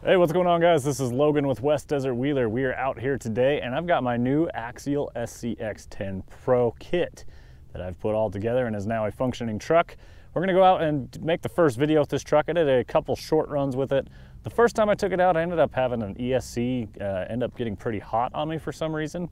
Hey, what's going on, guys? This is Logan with West Desert Wheeler. We are out here today and I've got my new Axial SCX10 Pro kit that I've put all together and is now a functioning truck. We're gonna go out and make the first video with this truck. I did a couple short runs with it. The first time I took it out, I ended up having an ESC end up getting pretty hot on me for some reason.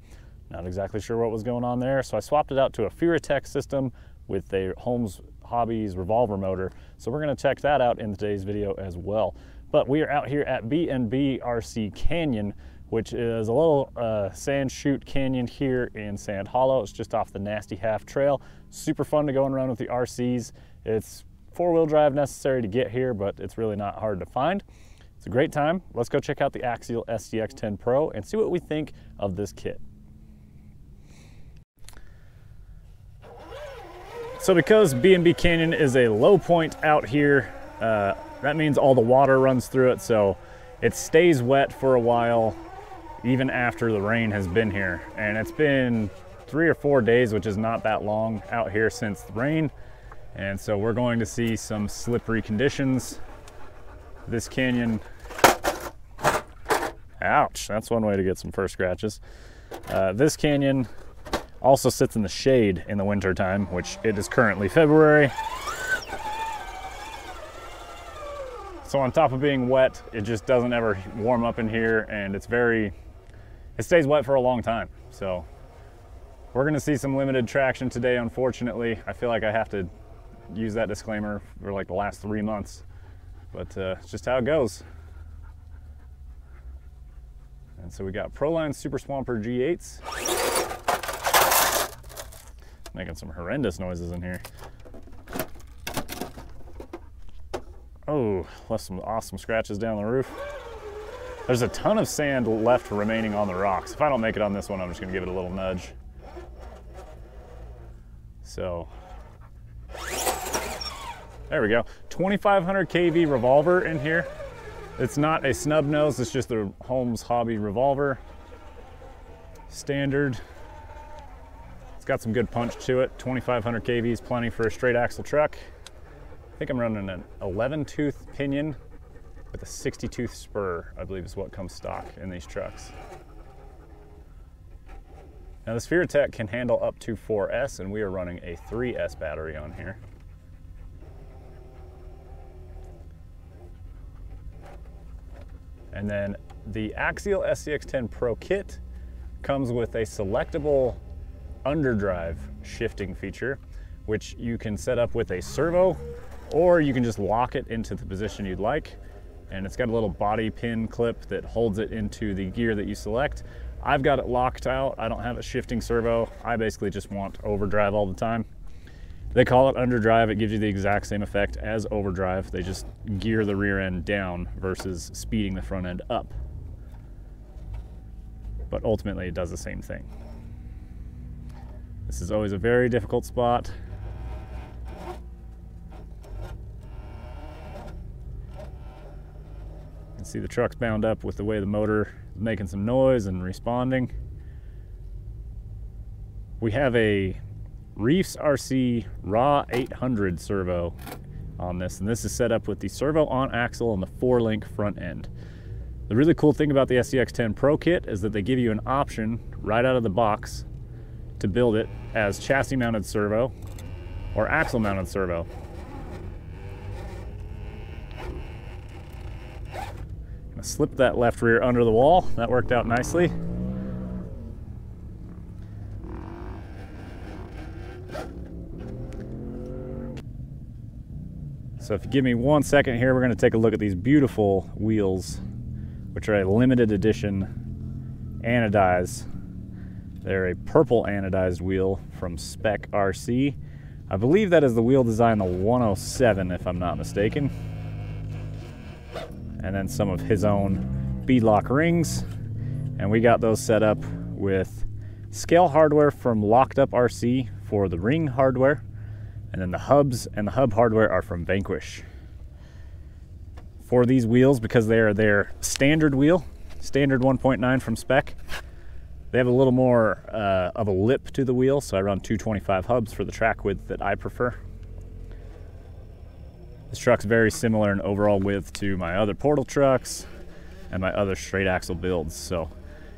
Not exactly sure what was going on there. So I swapped it out to a Furatech system with a Holmes Hobbies revolver motor. So we're gonna check that out in today's video as well. But we are out here at B&B RC Canyon, which is a little sand chute canyon here in Sand Hollow. It's just off the Nasty Half Trail. Super fun to go and run with the RCs. It's four-wheel drive necessary to get here, but it's really not hard to find. It's a great time. Let's go check out the Axial SCX10 Pro and see what we think of this kit. So because B&B Canyon is a low point out here, that means all the water runs through it, so it stays wet for a while, even after the rain has been here. And it's been 3 or 4 days, which is not that long out here since the rain. And so we're going to see some slippery conditions. This canyon, ouch, that's one way to get some first scratches. This canyon also sits in the shade in the winter time, which it is currently February. So on top of being wet, it just doesn't ever warm up in here, and it stays wet for a long time. So we're gonna see some limited traction today, unfortunately. I feel like I have to use that disclaimer for like the last 3 months, but it's just how it goes. And so we got Proline Super Swamper G8s. Making some horrendous noises in here. Oh, left some awesome scratches down the roof. There's a ton of sand left remaining on the rocks. If I don't make it on this one, I'm just gonna give it a little nudge. So, there we go. 2500 kV revolver in here. It's not a snub nose, it's just the Holmes Hobby revolver. Standard. It's got some good punch to it. 2500 kV is plenty for a straight axle truck. I think I'm running an 11 tooth pinion with a 60 tooth spur, I believe is what comes stock in these trucks. Now this Furatech can handle up to 4S, and we are running a 3S battery on here. And then the Axial SCX10 Pro kit comes with a selectable underdrive shifting feature, which you can set up with a servo, or you can just lock it into the position you'd like. And it's got a little body pin clip that holds it into the gear that you select. I've got it locked out. I don't have a shifting servo. I basically just want overdrive all the time. They call it underdrive. It gives you the exact same effect as overdrive. They just gear the rear end down versus speeding the front end up. But ultimately it does the same thing. This is always a very difficult spot. You can see the truck's bound up with the way the motor is making some noise and responding. We have a Reefs RC Raw 800 servo on this, and this is set up with the servo on axle on the 4-link front end. The really cool thing about the SCX10 Pro kit is that they give you an option right out of the box to build it as chassis mounted servo or axle mounted servo. Gonna slip that left rear under the wall. That worked out nicely. So if you give me 1 second here, we're gonna take a look at these beautiful wheels, which are a limited edition anodized. They're a purple anodized wheel from Spec RC. I believe that is the wheel design, the 107, if I'm not mistaken. And then some of his own beadlock rings. And we got those set up with scale hardware from Locked Up RC for the ring hardware. And then the hubs and the hub hardware are from Vanquish. For these wheels, because they are their standard wheel, standard 1.9 from Spec, they have a little more of a lip to the wheel, so I run 225 hubs for the track width that I prefer. This truck's very similar in overall width to my other Portal trucks. and my other straight axle builds. So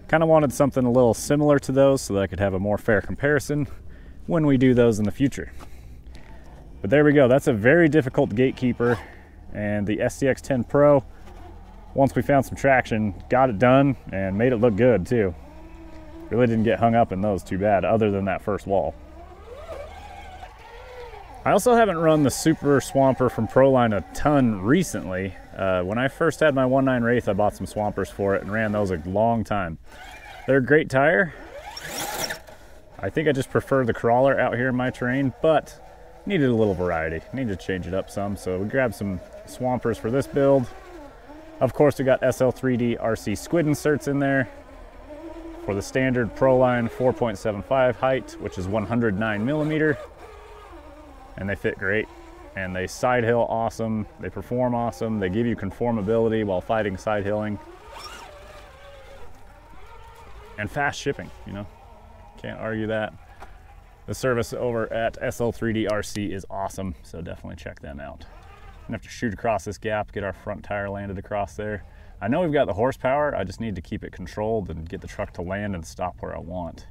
kind of wanted something a little similar to those so that I could have a more fair comparison when we do those in the future. But there we go, that's a very difficult gatekeeper, and the SCX10 Pro, once we found some traction, got it done and made it look good too. Really didn't get hung up in those too bad, other than that first wall. I also haven't run the Super Swamper from Proline a ton recently. When I first had my 1.9 Wraith, I bought some Swampers for it and ran those a long time. They're a great tire. I think I just prefer the Krawler out here in my terrain, but needed a little variety. Needed to change it up some, so we grabbed some Swampers for this build. Of course, we got SL3D RC squid inserts in there for the standard Proline 4.75 height, which is 109 millimeter. And they fit great, and they side hill awesome, they perform awesome, they give you conformability while fighting side hilling, and fast shipping, you know, can't argue that. The service over at SL3D RC is awesome, so definitely check them out. I'm gonna have to shoot across this gap, get our front tire landed across there. I know we've got the horsepower, I just need to keep it controlled and get the truck to land and stop where I want.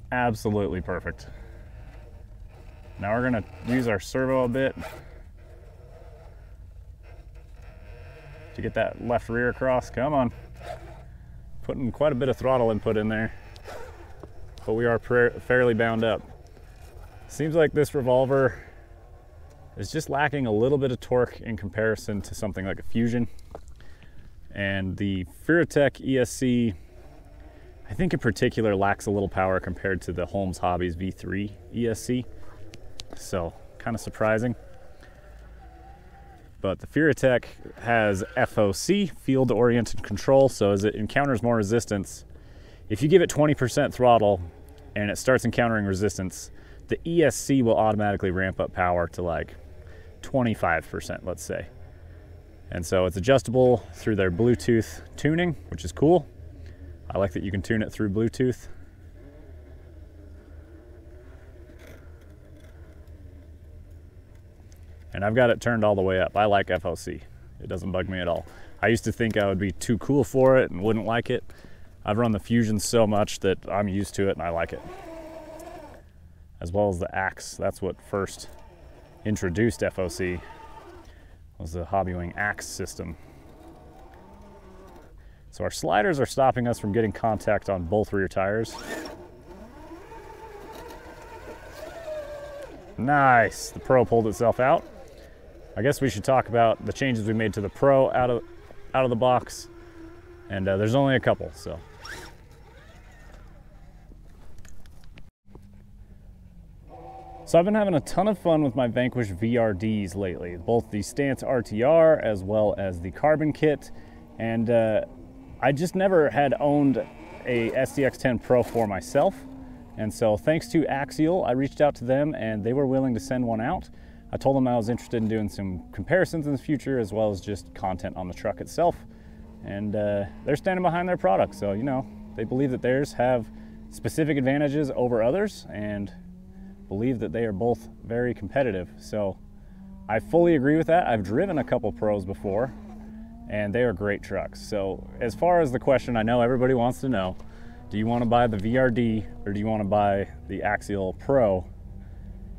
Absolutely perfect. Now we're gonna use our servo a bit to get that left rear across. Come on. Putting quite a bit of throttle input in there, but we are fairly bound up. Seems like this revolver is just lacking a little bit of torque in comparison to something like a Fusion. And the Furatech ESC, I think in particular, lacks a little power compared to the Holmes Hobbies V3 ESC. So kind of surprising. But the Furatech has FOC, field oriented control. So as it encounters more resistance, if you give it 20% throttle and it starts encountering resistance, the ESC will automatically ramp up power to like 25%, let's say. And so it's adjustable through their Bluetooth tuning, which is cool. I like that you can tune it through Bluetooth. And I've got it turned all the way up. I like FOC. It doesn't bug me at all. I used to think I would be too cool for it and wouldn't like it. I've run the Fusion so much that I'm used to it and I like it. As well as the Axe. That's what first introduced FOC, was the Hobbywing Axe system. So our sliders are stopping us from getting contact on both rear tires. Nice, the Pro pulled itself out. I guess we should talk about the changes we made to the Pro out of the box. And there's only a couple, so. So I've been having a ton of fun with my Vanquish VRDs lately, both the Stance RTR as well as the Carbon Kit. And I just never had owned a SCX10 Pro for myself. And so thanks to Axial, I reached out to them and they were willing to send one out. I told them I was interested in doing some comparisons in the future as well as just content on the truck itself. And they're standing behind their product. So, you know, they believe that theirs have specific advantages over others and believe that they are both very competitive. So I fully agree with that. I've driven a couple Pros before and they are great trucks. So as far as the question I know everybody wants to know, do you want to buy the VRD or do you want to buy the Axial Pro?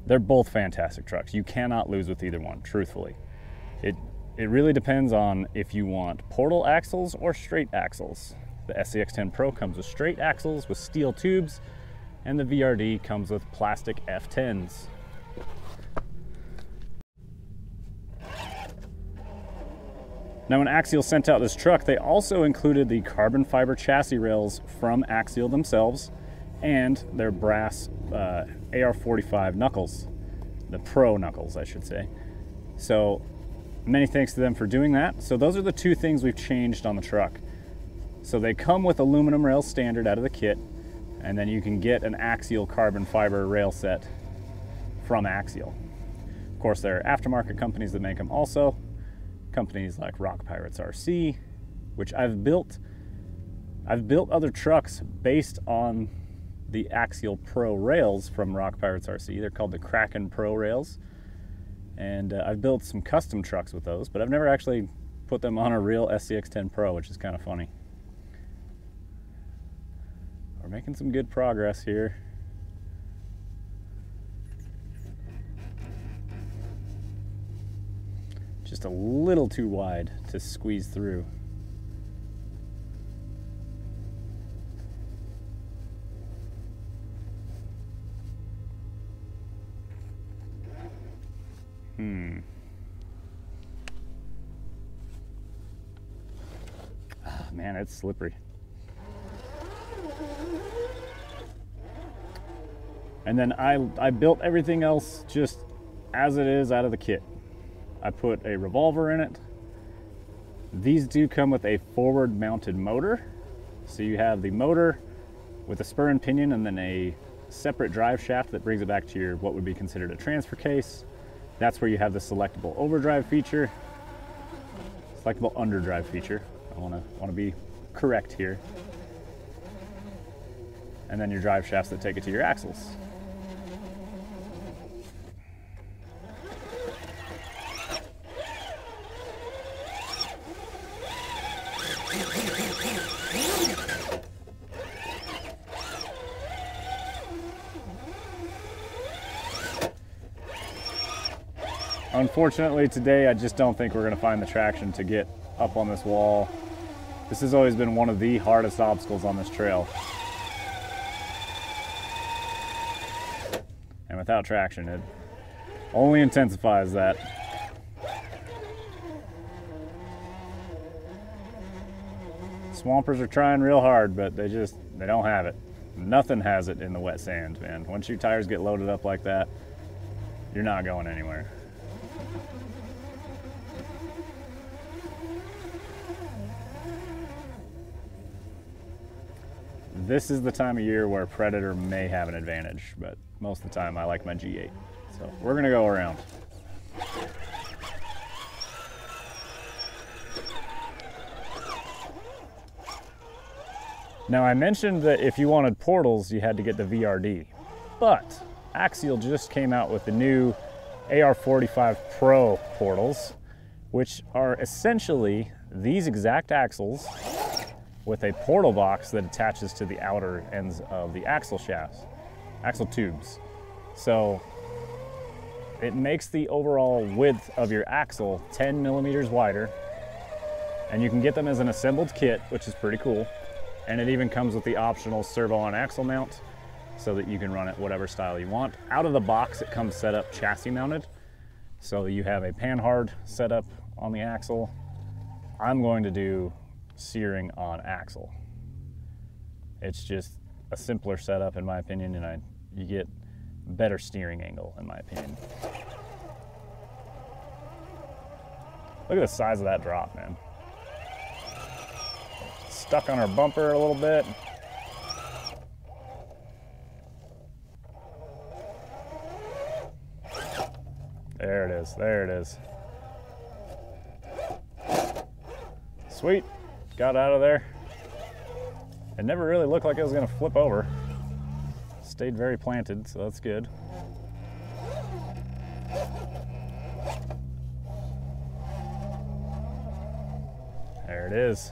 They're both fantastic trucks. You cannot lose with either one, truthfully. It really depends on if you want portal axles or straight axles. The SCX10 Pro comes with straight axles with steel tubes, and the VRD comes with plastic F10s. Now when Axial sent out this truck, they also included the carbon fiber chassis rails from Axial themselves and their brass AR45 knuckles, the Pro knuckles, I should say. So many thanks to them for doing that. So those are the two things we've changed on the truck. So they come with aluminum rails standard out of the kit, and then you can get an Axial carbon fiber rail set from Axial. Of course, there are aftermarket companies that make them also. Companies like Rock Pirates RC, which I've built other trucks based on the Axial Pro rails from Rock Pirates RC. They're called the Kraken Pro rails. And I've built some custom trucks with those, but I've never actually put them on a real SCX10 Pro, which is kind of funny. We're making some good progress here. Just a little too wide to squeeze through. Ah, man, it's slippery. And then I built everything else just as it is out of the kit. I put a revolver in it. These do come with a forward mounted motor. So you have the motor with a spur and pinion and then a separate drive shaft that brings it back to your what would be considered a transfer case. That's where you have the selectable overdrive feature, selectable underdrive feature. I want to be correct here. And then your drive shafts that take it to your axles. Unfortunately today, I just don't think we're going to find the traction to get up on this wall. This has always been one of the hardest obstacles on this trail. And without traction, it only intensifies that. Swampers are trying real hard, but they don't have it. Nothing has it in the wet sand, man. Once your tires get loaded up like that, you're not going anywhere. This is the time of year where Predator may have an advantage, but most of the time I like my G8. So we're gonna go around. Now I mentioned that if you wanted portals, you had to get the VRD, but Axial just came out with the new AR45 Pro portals, which are essentially these exact axles with a portal box that attaches to the outer ends of the axle shafts, axle tubes. So it makes the overall width of your axle 10 millimeters wider, and you can get them as an assembled kit, which is pretty cool. And it even comes with the optional servo on axle mount so that you can run it whatever style you want. Out of the box, it comes set up chassis mounted. So you have a panhard setup on the axle. I'm going to do searing on axle. It's just a simpler setup in my opinion, and you get better steering angle in my opinion. Look at the size of that drop, man. Stuck on our bumper a little bit. There it is, there it is. Sweet. Got out of there. It never really looked like it was gonna flip over. Stayed very planted, so that's good. There it is.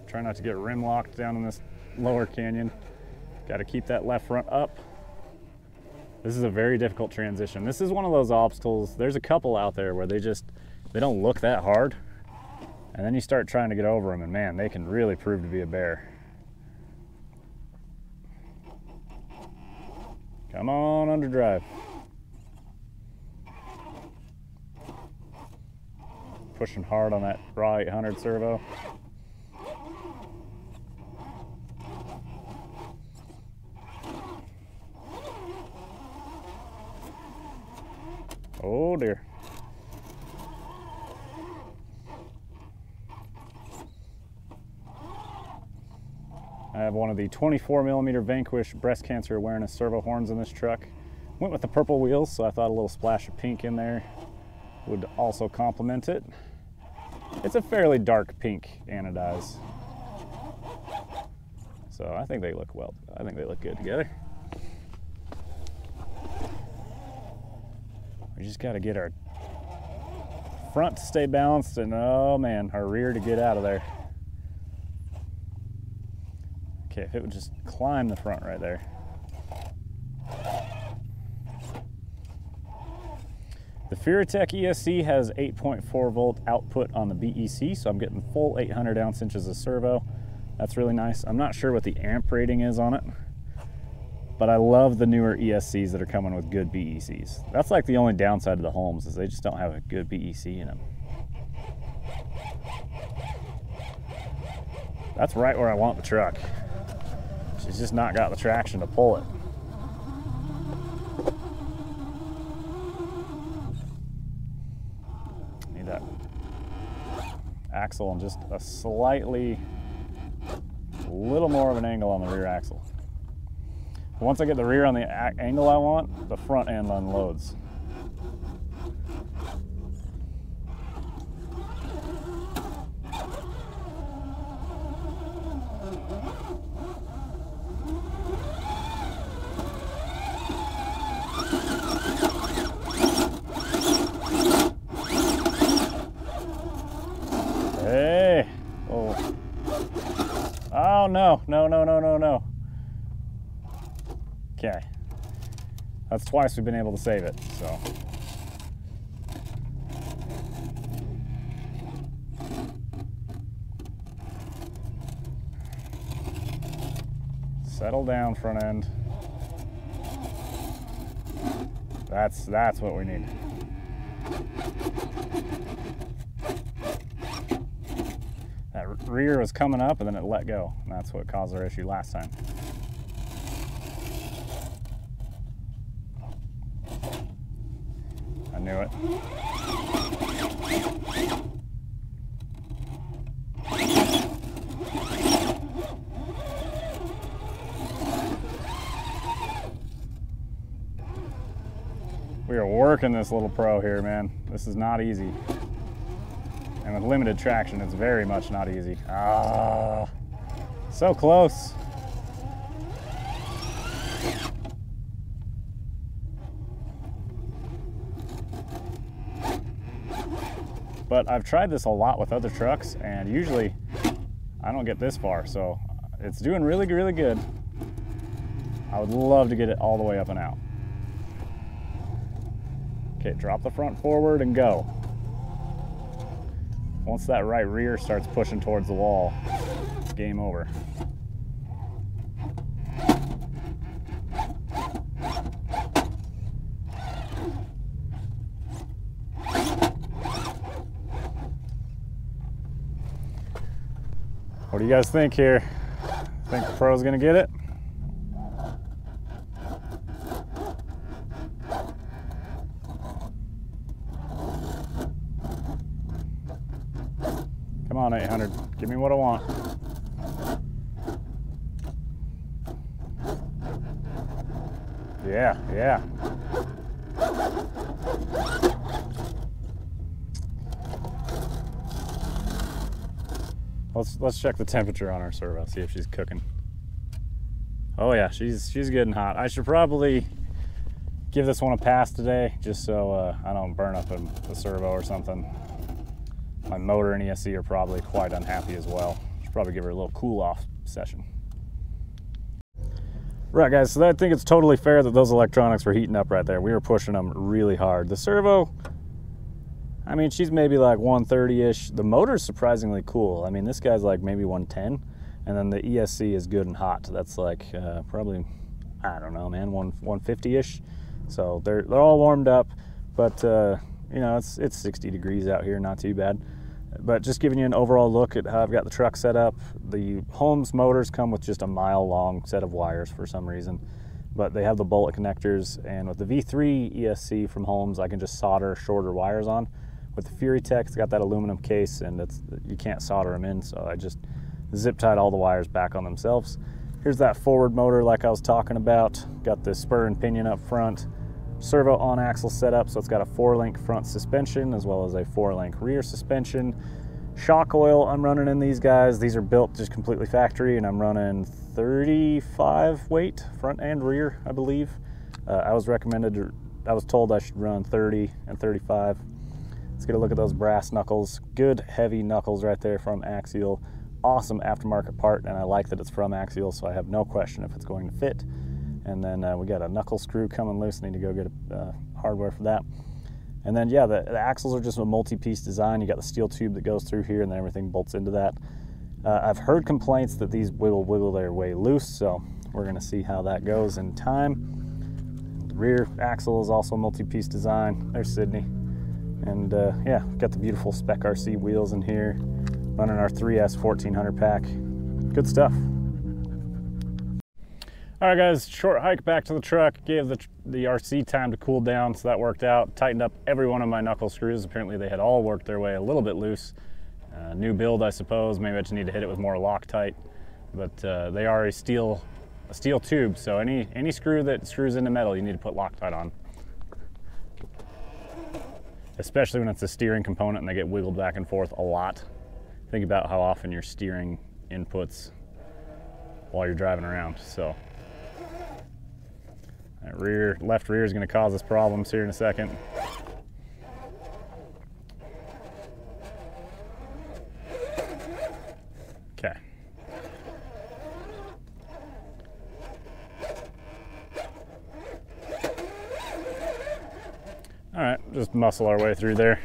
Try not to get rim locked down in this lower canyon. Got to keep that left front up. This is a very difficult transition. This is one of those obstacles. There's a couple out there where they don't look that hard. And then you start trying to get over them, and man, they can really prove to be a bear. Come on, underdrive. Pushing hard on that raw 800 servo. Oh dear. I have one of the 24mm Vanquish breast cancer awareness servo horns in this truck. Went with the purple wheels, so I thought a little splash of pink in there would also complement it. It's a fairly dark pink anodize. So I think they look good together. We just got to get our front to stay balanced and, oh man, our rear to get out of there. Okay, if it would just climb the front right there. The Furitech ESC has 8.4 volt output on the BEC, so I'm getting full 800 ounce inches of servo. That's really nice. I'm not sure what the amp rating is on it, but I love the newer ESCs that are coming with good BECs. That's like the only downside of the Holmes, is they just don't have a good BEC in them. That's right where I want the truck. She's just not got the traction to pull it. Need that axle and just a little more of an angle on the rear axle. Once I get the rear on the angle I want, the front end unloads. Hey! Oh. Oh no, no, no, no, no, no. Okay. That's twice we've been able to save it, so. Settle down, front end. That's what we need. That rear was coming up and then it let go. And that's what caused our issue last time. I knew it. We are working this little Pro here, man. This is not easy. And with limited traction, it's very much not easy. Ah, so close. But I've tried this a lot with other trucks, and usually I don't get this far, so it's doing really, really good. I would love to get it all the way up and out. Okay, drop the front forward and go. Once that right rear starts pushing towards the wall, it's game over. What do you guys think here? Think the Pro's gonna get it? Come on, 800. Give me what I want. Yeah, yeah. Let's check the temperature on our servo, see if she's cooking. Oh yeah, she's getting hot. I should probably give this one a pass today, just so I don't burn up the servo or something. My motor and ESC are probably quite unhappy as well. Should probably give her a little cool off session. Right guys, so I think it's totally fair that those electronics were heating up right there. We were pushing them really hard. The servo, I mean, she's maybe like 130-ish. The motor's surprisingly cool. I mean, this guy's like maybe 110, and then the ESC is good and hot. That's like probably, I don't know, man, 150-ish. So they're all warmed up, but you know, it's 60 degrees out here, not too bad. But just giving you an overall look at how I've got the truck set up. The Holmes motors come with just a mile-long set of wires for some reason, but they have the bullet connectors, and with the V3 ESC from Holmes, I can just solder shorter wires on. With the Furitech, it's got that aluminum case, and you can't solder them in, so I just zip-tied all the wires back on themselves. Here's that forward motor like I was talking about. Got the spur and pinion up front. Servo on axle setup, so it's got a 4-link front suspension as well as a 4-link rear suspension. Shock oil I'm running in these guys. These are built just completely factory, and I'm running 35 weight front and rear, I believe. I was recommended to I was told I should run 30 and 35. Let's get a look at those brass knuckles. Good heavy knuckles right there from Axial. Awesome aftermarket part, and I like that it's from Axial, so I have no question if it's going to fit. And then we got a knuckle screw coming loose. Need to go get hardware for that. And then yeah, the axles are just a multi-piece design. You got the steel tube that goes through here, and then everything bolts into that. I've heard complaints that these wiggle their way loose, so we're gonna see how that goes in time. The rear axle is also a multi-piece design. There's Sydney. And yeah, got the beautiful Spec RC wheels in here. Running our 3S 1400 pack. Good stuff. All right guys, short hike back to the truck. Gave the RC time to cool down, so that worked out. Tightened up every one of my knuckle screws. Apparently they had all worked their way a little bit loose. New build, I suppose. Maybe I just need to hit it with more Loctite. But they are a steel tube, so any screw that screws into metal, you need to put Loctite on. Especially when it's a steering component and they get wiggled back and forth a lot. Think about how often you're steering inputs while you're driving around. So that left rear is going to cause us problems here in a second. Okay. All right, just muscle our way through there.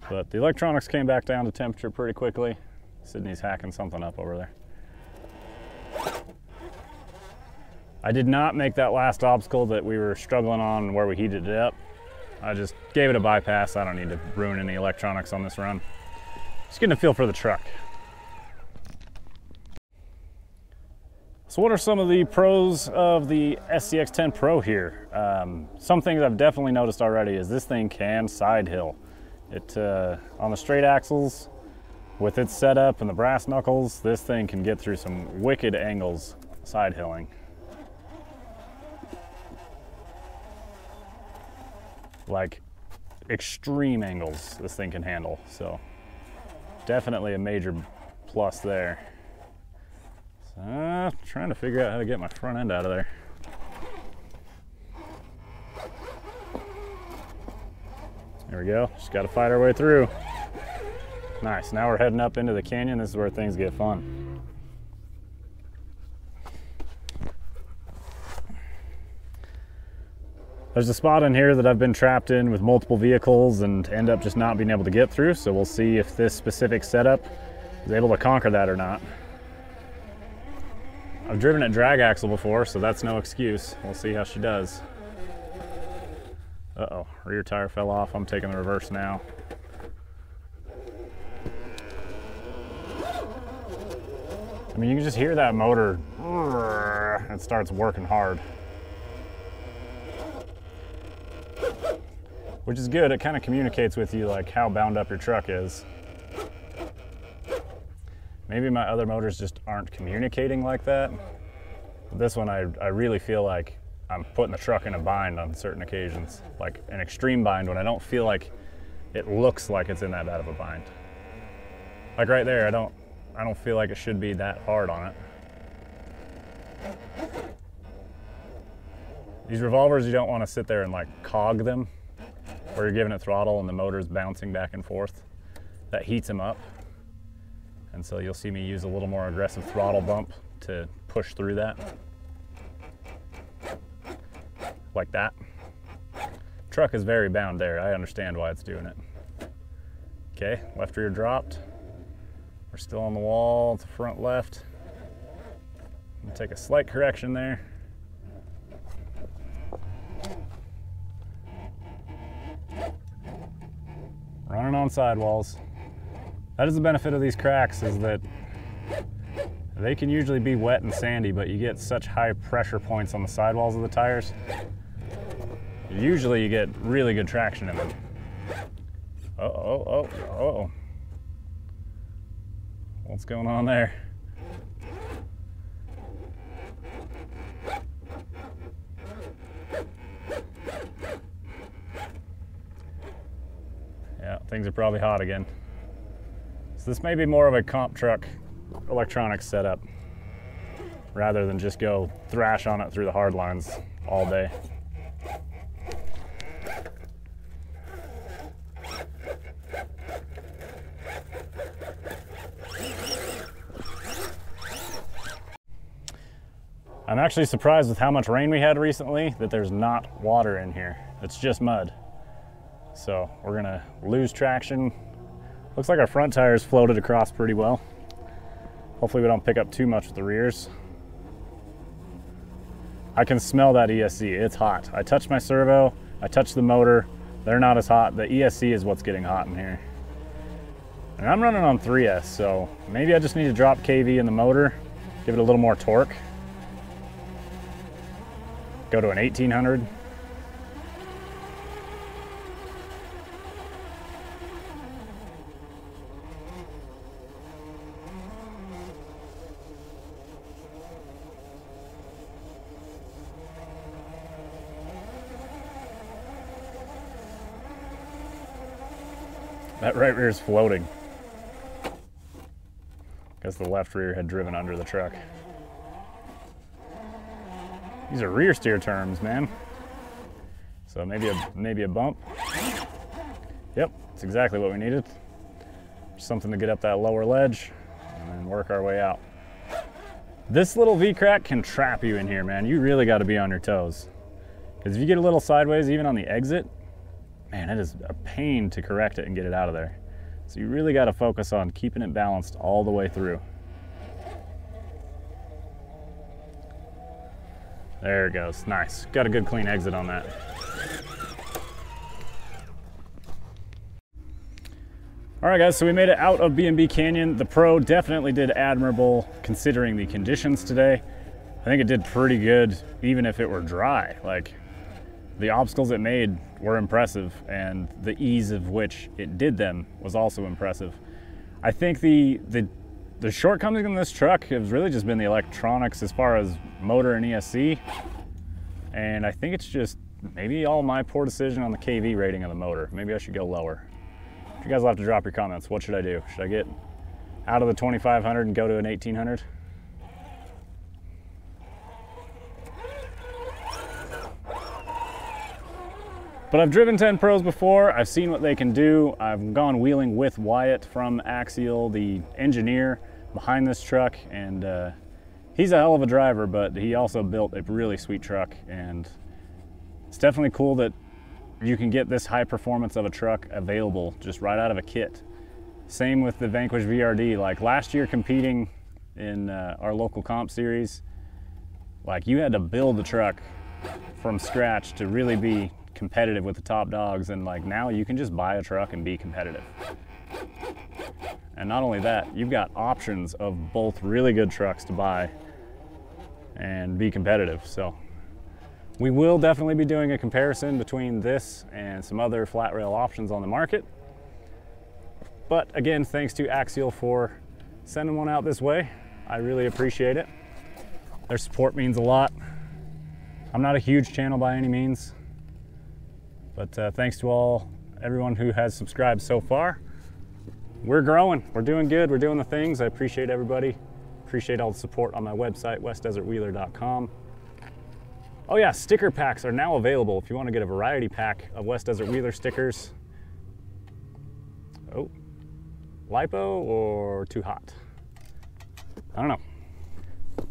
But the electronics came back down to temperature pretty quickly. Sydney's hacking something up over there. I did not make that last obstacle that we were struggling on where we heated it up. I just gave it a bypass. I don't need to ruin any electronics on this run. Just getting a feel for the truck. So what are some of the pros of the SCX10 Pro here? Some things I've definitely noticed already is this thing can side hill. It on the straight axles, with its setup and the brass knuckles, this thing can get through some wicked angles side hilling. Like extreme angles this thing can handle, so definitely a major plus there. So, trying to figure out how to get my front end out of there. There we go, just got to fight our way through. Nice, now we're heading up into the canyon. This is where things get fun. There's a spot in here that I've been trapped in with multiple vehicles and end up just not being able to get through, so we'll see if this specific setup is able to conquer that or not. I've driven a drag axle before, so that's no excuse. We'll see how she does. Uh-oh, rear tire fell off. I'm taking the reverse now. I mean, you can just hear that motor. It starts working hard. Which is good. It kind of communicates with you like how bound up your truck is. Maybe my other motors just aren't communicating like that. But this one, I really feel like I'm putting the truck in a bind on certain occasions, like an extreme bind when I don't feel like it looks like it's in that bad of a bind. Like right there, I don't feel like it should be that hard on it. These revolvers, you don't want to sit there and like cog them, where you're giving it throttle and the motor's bouncing back and forth. That heats them up. And so you'll see me use a little more aggressive throttle bump to push through that. Like that. Truck is very bound there. I understand why it's doing it. Okay, left rear dropped. We're still on the wall to front left. I'm gonna take a slight correction there. Running on sidewalls. That is the benefit of these cracks, is that they can usually be wet and sandy, but you get such high pressure points on the sidewalls of the tires. Usually you get really good traction in them. Uh-oh. What's going on there? Yeah, things are probably hot again. So this may be more of a comp truck electronics setup rather than just go thrash on it through the hard lines. all day. I'm actually surprised with how much rain we had recently that there's not water in here. It's just mud. So we're gonna lose traction. Looks like our front tires floated across pretty well. Hopefully we don't pick up too much with the rears. I can smell that ESC, it's hot. I touched my servo, I touched the motor. They're not as hot. The ESC is what's getting hot in here. And I'm running on 3S, so maybe I just need to drop KV in the motor, give it a little more torque. Go to an 1800. That right rear is floating. Guess the left rear had driven under the truck. These are rear steer terms, man. So maybe a bump. Yep, that's exactly what we needed. Something to get up that lower ledge and then work our way out. This little V-crack can trap you in here, man. You really got to be on your toes. Because if you get a little sideways, even on the exit, man, it is a pain to correct it and get it out of there. So you really got to focus on keeping it balanced all the way through. There it goes, nice. Got a good clean exit on that. All right guys, so we made it out of B&B Canyon. The Pro definitely did admirable considering the conditions today. I think it did pretty good even if it were dry. Like, the obstacles it made were impressive and the ease of which it did them was also impressive. I think the shortcoming in this truck has really just been the electronics as far as motor and ESC. And I think it's just maybe all my poor decision on the KV rating of the motor. Maybe I should go lower. You guys will have to drop your comments. What should I do? Should I get out of the 2500 and go to an 1800? But I've driven 10 Pros before. I've seen what they can do. I've gone wheeling with Wyatt from Axial, the engineer behind this truck, and he's a hell of a driver, but he also built a really sweet truck, and it's definitely cool that you can get this high performance of a truck available just right out of a kit. Same with the Vanquish VRD. Like last year competing in our local comp series, like you had to build the truck from scratch to really be competitive with the top dogs, and like now you can just buy a truck and be competitive. And not only that, you've got options of both really good trucks to buy and be competitive. So we will definitely be doing a comparison between this and some other flat rail options on the market. But again, thanks to Axial for sending one out this way. I really appreciate it. Their support means a lot. I'm not a huge channel by any means, but thanks to everyone who has subscribed so far. We're growing, we're doing good, we're doing the things. I appreciate everybody. Appreciate all the support on my website, westdesertwheeler.com. Oh yeah, sticker packs are now available if you want to get a variety pack of West Desert Wheeler stickers. Oh, lipo or too hot? I don't know.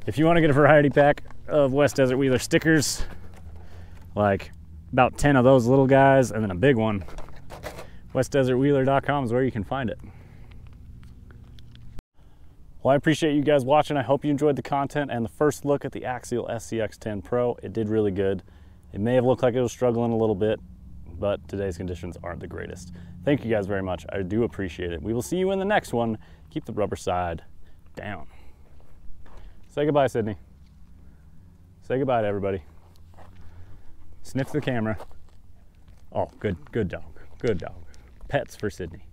If you want to get a variety pack of West Desert Wheeler stickers, like about 10 of those little guys and then a big one, westdesertwheeler.com is where you can find it. Well, I appreciate you guys watching. I hope you enjoyed the content and the first look at the Axial SCX10 Pro. It did really good. It may have looked like it was struggling a little bit, but today's conditions aren't the greatest. Thank you guys very much. I do appreciate it. We will see you in the next one. Keep the rubber side down. Say goodbye, Sydney. Say goodbye to everybody. Sniff the camera. Oh, good dog, good dog. Pets for Sydney.